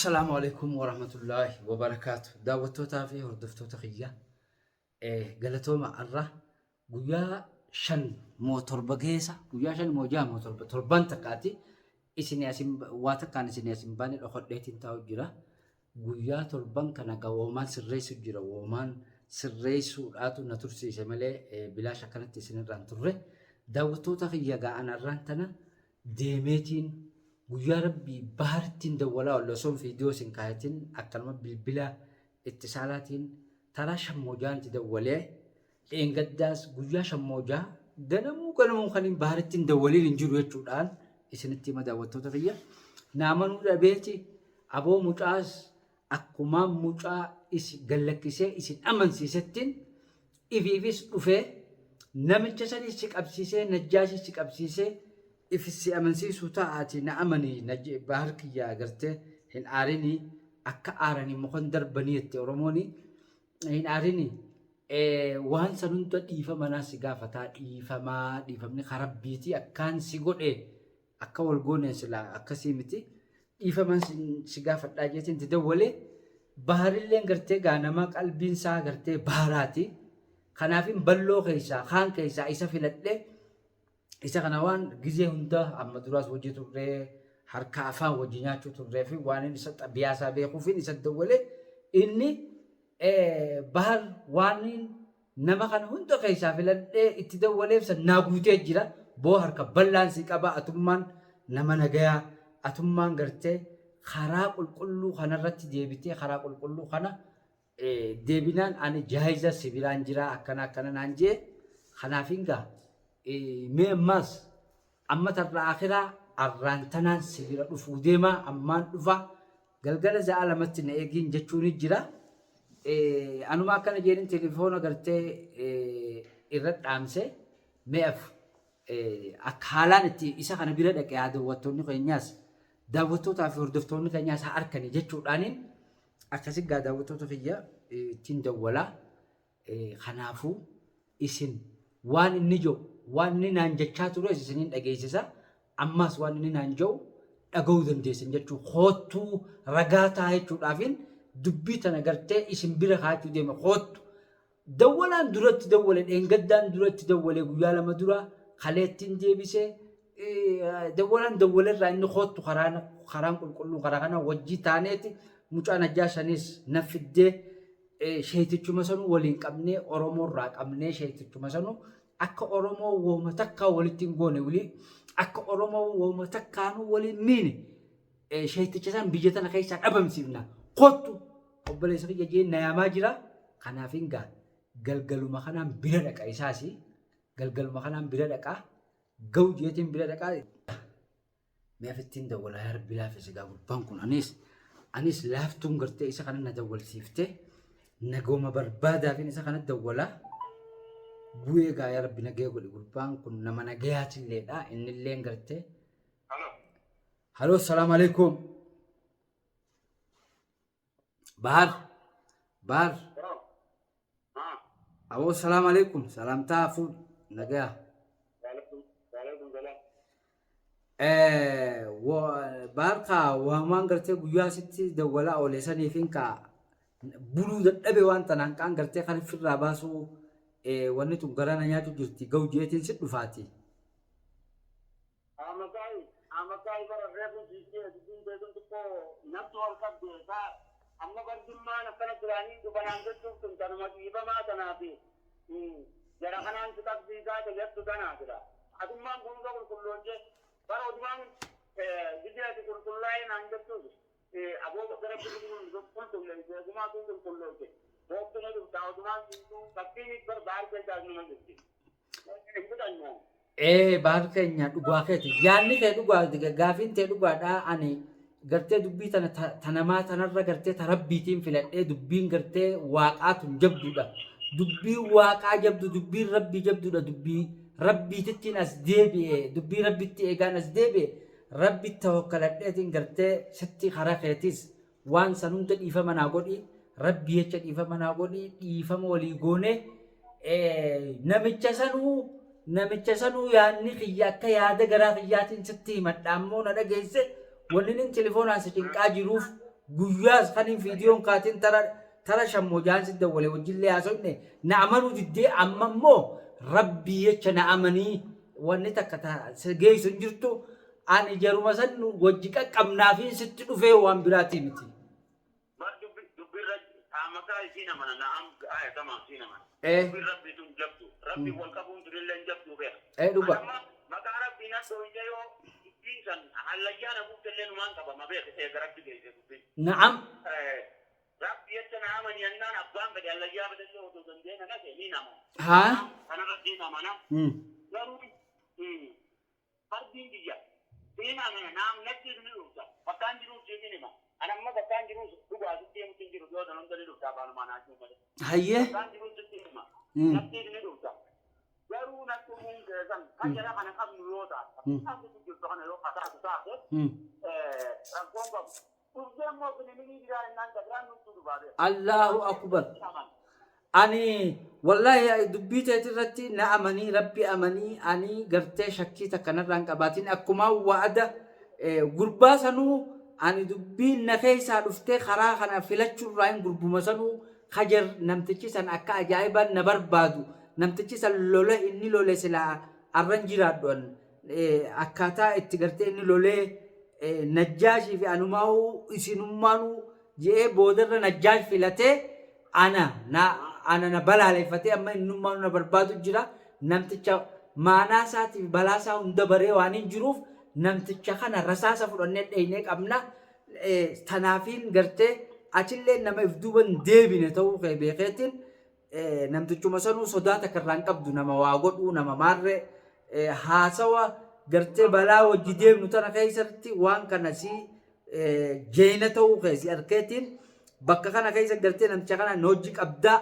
السلام عليكم ورحمة الله وبركاته. دعوتوتا في هردفتوتا خيا. قالتو مع الره قويا شن موتور بقيسة قويا شن موجا موتور بتربان تكاتي إسني أسم واتكان إسني أسم باني الأخر ليتين تاو جرا قويا تربان كنا قومان سرّيس جرا ومان سرّيس آتو نترسي سملة بلا شكلت إسني ران تره دعوتوتا خيا قا أنا رانتنا ديمتين guyyaa rabbii bahartiin dawwalaa olloson fiidiyoo sin kaayatiin akkanuma bilbila ittisaalaatiin taraa shammoojaan dawwalee eengaddaas guyyaa shammoojaa ganamuu kaniin baharittiin dawwaliin hin jiru jechuudhaan isinitti hima daawwattoota fiyya naamanuu dhabeeti aboo mucaas akkuma mucaa isi gallakkisee isin amansiisettiin ifiifis dhufee namicha sanis si qabsiisee najjaasis si qabsiisee ifisi amansiisuu ta'aati na amanii bahar kiyyaa agartee hin aarinii akka aaranii mukan darbanii itti oromooni hin aarinii waan san hunda dhiifamanaa si gaafataa dhiifamni karabbiitii akkaan si godhe akka wal gooneen silaa akkasii miti dhiifaman si gaafadhaa jeetiin itti dawwalee baharilleen gartee gaanamaa qalbiinsaa gartee baharaati kanaafin balloo keessaa kaan keessaa isa filadhee isa kana waan gizee hunda amma duraas hojii turree harka afaan wajji nyaachuu turree fi waan inni isa xabbiyaasaa beekuufin isa dawwalee inni bahar waan nama kana hunda keessaa filadhee itti dawwaleef sannaa guutee jira boo harka bal'aan si qaba atummaan nama nagayaa atummaan gartee karaa qulqulluu kanarratti deebitee karaa qulqulluu kana deebinaan ani jaayiza sibiraan jira akkana naan jee kanaafin gaa mee ammas amma tarra akhiraa arraantanaan sibira dhufuu deema ammaan dhufa galgala za'a lamatti na eegiin jechuun jira anuma akkana jeerin telefoona gartee irra dhaamse me'af akka haalaan itti isa kana bira dhaqee daawwattoonni keenyaas daawwattootaa fi hordoftoonni keenyaas haa arkanii jechuudhaaniin akkasii gaa daawwattoota kiyya ittiin dawwalaa kanaafuu isin waan inni jiru waan inni naan jechaa ture isiniin dhageessisa ammas waan inni naan jiru dhaga'uu dandeessan jechuun hoottuu ragaa ta'a jechuudhaafin dubbii tana gartee isin bira kaachuu deema hoottu dawwalaan duratti dawwale dheengaddaan duratti dawwale guyyaa lama dura kaleettiin deebisee dawwalaan dawwalerraa inni hoottu karaan qulqulluu karaa kana wajjii taaneeti mucaa najjaasanis nafiddee sheetichuma sanuu waliin qabnee oromoorraa qabnee sheetichuma sanuu akka oromoo wooma takkaa walitti hin goone wali akka oromoo wooma takkaanuu waliin miine sheeticha san biyya tana keessaa dhabamsiifna kottu obboleessa kiyya jeen nayaamaa jira kanaafin gaa galgaluma kanaan bira dhaqa isaasi galgaluma kanaan bira dhaqa ga'u jeetiin bira dhaqa meefittiin dawwalaa yaa rabbi laafise gaa gurbaan kun anis laaftuun gartee isa kana na dawwalsiifte nagooma barbaadaafin isa kana dawwalaa bu'ee gaa yaa rabbi nagaya godhe gurbaan kun nama nagayaatilleedha innilleen gartee halo assalamu alaikum bahar abo assalamu alaikum salamtaa fuud nagaya bahar kaa waamaan gartee guyyaa sitti dawwalaa ooleessaniifin kaa buluu dadhabe waan tanaan kaan gartee kan firraa baasuu wanni tun garana nyaatu jirti ga'u jeetiin si dhufaati. Amakai bara refu jike dubin bedun tuko nafsu wal kabde ka amma bardumman akkana durani dubanan jettu tun tanuma diba ma tanafi jara kanan kitab diga ta yattu kana kira adumman gunga kulloje bara odman dijati kullullai nan jettu abo gara kullu kullu le guma kulloje وقت में दाऊदमान जिनको कभी एक बार बाहर के जाने में देती bahar keenya dhugaa keeti yaanni kee dhugaa gaafiin tee dhugaadhaa ani gartee dubbii tanamaa tanarra gartee tarabbiitiin filadhee dubbiin gartee waaqaatun jabduudha dubbii waaqaa jabdu dubbiin rabbii jabduudha dubbii rabbiitittiin as deebi'e dubbii rabbitti eegaan as deebi'e rabbi tawakkaladheetiin gartee sitti karaa keetis waan san hunda dhiifama naa godhi rabbi jecha dhiifama naa godhi dhiifama walii goone namicha sanuu yaanni kiyya akka yaada garaa kiyyaatiin sitti himadha ammoo na dhageesse wanni nin telefoonaan si cinqaa jiruuf guyyaas kan viidiyoon kaatiin tara shammojaan si dawwale wajjillee haasofne na amanuu diddee amma immoo rabbii jecha na amanii wanni takka geessu hin jirtu ani jaruma san wajji qaqqabnaa fi sitti dhufee waan biraatii miti. Dubbirra amakaa isiin amana na'am aya tamam isiin amana. Dubbir rabbi tun jabdu rabbi wal qabuun turillee hin jabdu beeka. Dhuga. Maqaa rabbiin akka hojii yoo dubbiin san hallayyaana guutallee numaan qabama beeka eega rabbi geesse dubbiin. Na'am. Rabbi jecha na amani yannaan abbaan fedhe hallayyaa fedhallee otoo dandeenya nase ni nama. Haa. Kana rabbii namana. Garuu fardiin biyya. Sina amana naam natti ni dhufta. Bakkaan jiruuf jeetiin hima. Ana amma bakkaan jiruuf dhugaatitti deemutti hin jiru yoo ta'an hunda ni dhufta afaan maanaa jiru malee. Hayyee. Bakkaan jiruuf jetti hima. Natti ni dhufta. Garuu natti mun keessan kan jedha kana qabnu yoo ta'a. Kan jirtu kana yoo kataatu taate. Rakkoon qabu. Urjeen moo bineenii biraa innaan dabraan nutti dhufaate. Allahu akbar. Ani wallahi dubbii teetirratti na amanii rabbi amanii ani gartee shakkii takkanarraan qabaatiin akkuma wa'ada gurbaa sanuu ani dubbiin na keessaa dhuftee karaa kana filachuurraan gurbuma sanuu kajar namtichi san akka ajaa'ibaan na barbaadu namtichi san lola inni lole silaa arran jiraadhuan akkaataa itti gartee inni lolee najjaashii fi anumaa'uu isinummaanuu je'ee boodarra najjaash filatee ana na balaaleffatee amma innummaan na barbaadu jira namticha maanaa isaatiif balaa isaa hunda baree waan hin jiruuf namticha kana rasaasa fudhannee dheeynee qabna tanaafiin gartee achillee nama if duuban deebine ta'uu kee beekeetiin namtichuma sanuu sodaata karraan qabdu nama waa godhuu nama maarree haasawa gartee balaa wajji deemnu tana keessatti waan kana si jeena ta'uu kee si arkeetiin bakka kana keessa gartee namticha kana noojji qabdaa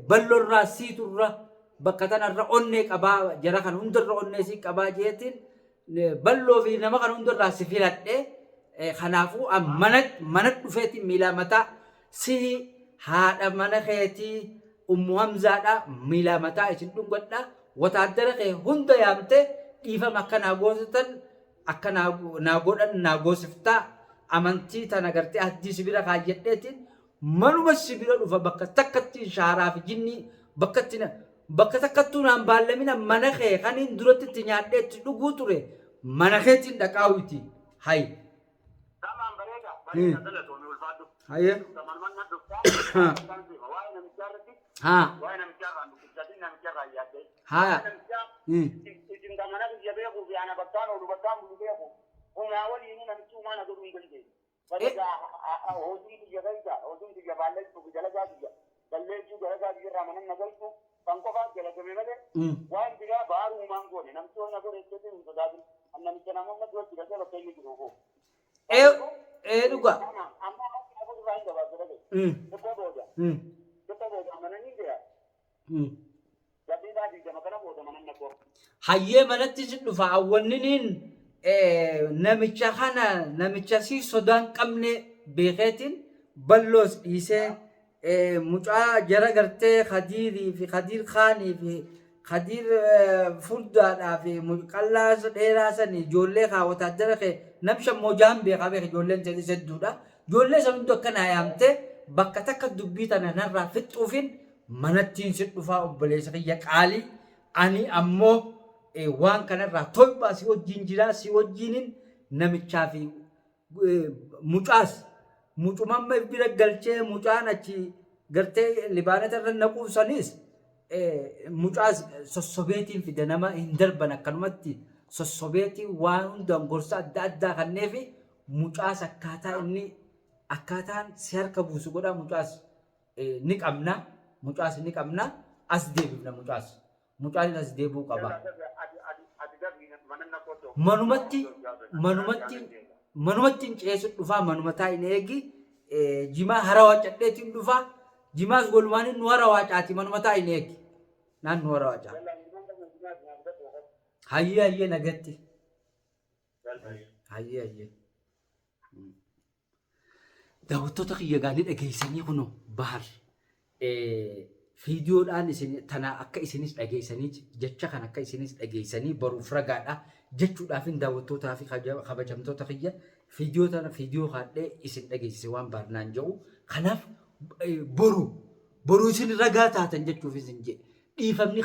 ballorraa siiturra bakka tanarra onnee qabaa jara kan hundarra onnee sii qabaa jeetiin balloo fi nama kan hundarraa si filadhee kanaafuu mana dhufeetiin miilaa mataa si haadha mana keetii ummu hamzaadha miilaa mataa isin dhungadha wataaddara kee hunda yaamtee dhiifama akka naa goosatan akka naa godhan naa goosiftaa amantii tana gartee haddii sibira kaayyadheetiin manuma sibira dhufa bakka takkatti shaaraa fi jinni bakka takkattuu naan baallamina mana kee kaniin duratti itti nyaadheetti dhuguu ture mana keetiin dhaqaawiti hay. Tamaan bareeda bareeda dalatoon ulfaadhu. Hayyee. Tamaan dhuftaa. Waa'ee namichaarratti. Haa. Waa'ee namicharraan dubbisatiin namicharraa yaaddee. Haa. Isin gamana biyya beekuu fi ana bakkaan oolu bakkaan bulu beeku. Humnaa waliin namichi uumaa na godhuu hin dandeenye. Bareeda hojii biyya keessa hojii biyya baalleessu dalagaa biyya balleessuu dalagaa biyya irraa manan na galchu kan qofaa jalagame malee waan biraa baaruu uumaan goone namichi waan na godhe jechuun hin sodaatin namicha namoonni duratti dhaqee bakka inni jiru koo. Dhuga. Amma akka godhu irraa hin gabaabsu dhaqee. Tokko booda. Tokko booda amananii jira. Gabiidhaa diigama kana booda manan na koo. Hayyee manatti si dhufa awwanniniin namicha kana namicha si sodaan qabne beekeetiin balloos dhiisee mucaa jara gartee Khadiirii fi Khadiir Khaanii fi Khadiir Furdaadhaa fi qallaas dheeraa san ijoollee kaawwataa jara kee namsha moojaan beekaa beeka ijoolleen sadii sedduudha. Ijoollee san hundi akka naa yaamtee bakka takka dubbii tana narraa fixuufin manattiin si dhufaa obboleessa kiyya qaalii ani ammoo waan kanarraa tolbaa si wajjin jiraa si wajjinin namichaa fi mucaas mucumamma bira galchee mucaan achi gartee libaanata irra naquuf sanis mucaas sossobeetiin fide nama hin darban akkanumatti sossobeetiin waan hundaan gorsa adda addaa kanneefi mucaas akkaataan si harka buusu godhaa mucaas ni qabna as deebifna mucaan as deebuu qaba. Manumatti ceesu dhufaa manumataa hin eegi jimaa hara waacadheetiin dhufaa jimaas golumaan nu hara waacaati manumataa hin eegi naan nu hara waacaa. Hayyee nagatti. Hayyee. Daawwattoota kiyya gaarii dhageessanii kunoo bahar viidiyoodhaan isin tana akka isinis dhageessanii jecha kan akka isinis dhageessanii baruuf ragaadha jechuudhaaf daawwattootaa fi kabajamtoota kiyya فيديو خادة إسن دقي سوان بارنان جو خلاف برو إسن رجعتها تنجت في سنجة إيفهمني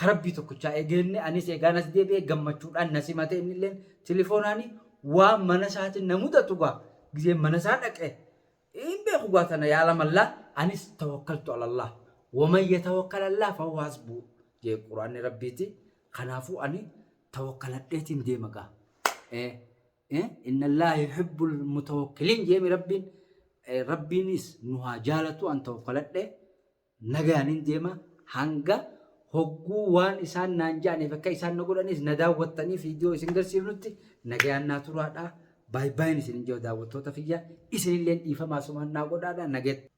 خربي تكوشا إجاني أني سيجانس دي بيه جمّتشون أن نسيمته من اللين تليفوناني ومناسات النموذج تبغى جزء مناساتك إيه بيخواتنا يا علم الله أني توكلت على الله ومن يتوكل الله فهو حسبه جي القرآن ربيتي خنافو أني توكلت ديتين دي مكا إن الله يحب المتوكلين جي ربي نيس نها جالتو أن توكلت دي نجانين ديما هنگا هجو وان إسان نانجاني فكا إسان نقول أنيس نداوتني فيديو إسنجر سيبنوتي نجان ناتورا باي باي نسين جو داوتو تفيا إسن اللين إيفا ما سمان ناقود نجت